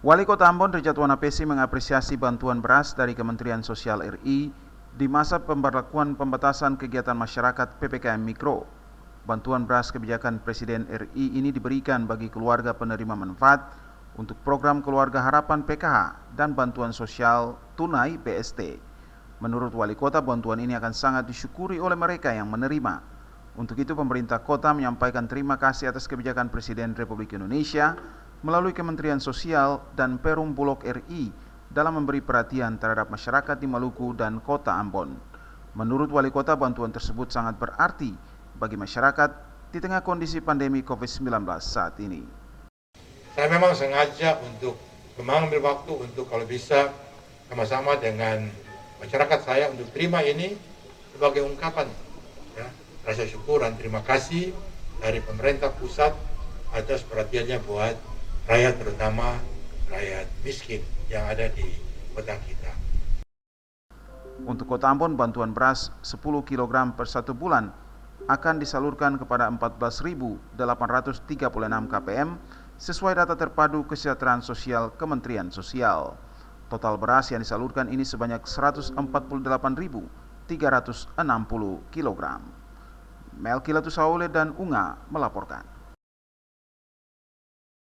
Wali Kota Ambon Ridwan Apesi mengapresiasi bantuan beras dari Kementerian Sosial RI di masa pemberlakuan pembatasan kegiatan masyarakat PPKM Mikro. Bantuan beras kebijakan Presiden RI ini diberikan bagi keluarga penerima manfaat untuk program Keluarga Harapan PKH dan bantuan sosial tunai BST. Menurut Wali Kota, bantuan ini akan sangat disyukuri oleh mereka yang menerima. Untuk itu, pemerintah kota menyampaikan terima kasih atas kebijakan Presiden Republik Indonesia melalui Kementerian Sosial dan Perum Bulog RI dalam memberi perhatian terhadap masyarakat di Maluku dan Kota Ambon. Menurut Wali Kota, bantuan tersebut sangat berarti bagi masyarakat di tengah kondisi pandemi COVID-19 saat ini. Saya memang sengaja untuk mengambil waktu untuk kalau bisa sama-sama dengan masyarakat saya untuk terima ini sebagai ungkapan ya, rasa syukur dan terima kasih dari pemerintah pusat atas perhatiannya buat rakyat, terutama rakyat miskin yang ada di kota kita. Untuk Kota Ambon, bantuan beras 10 kg per 1 bulan akan disalurkan kepada 14.836 KPM sesuai data terpadu kesejahteraan sosial Kementerian Sosial. Total beras yang disalurkan ini sebanyak 148.360 kg. Melki Latus Saule dan Unga melaporkan.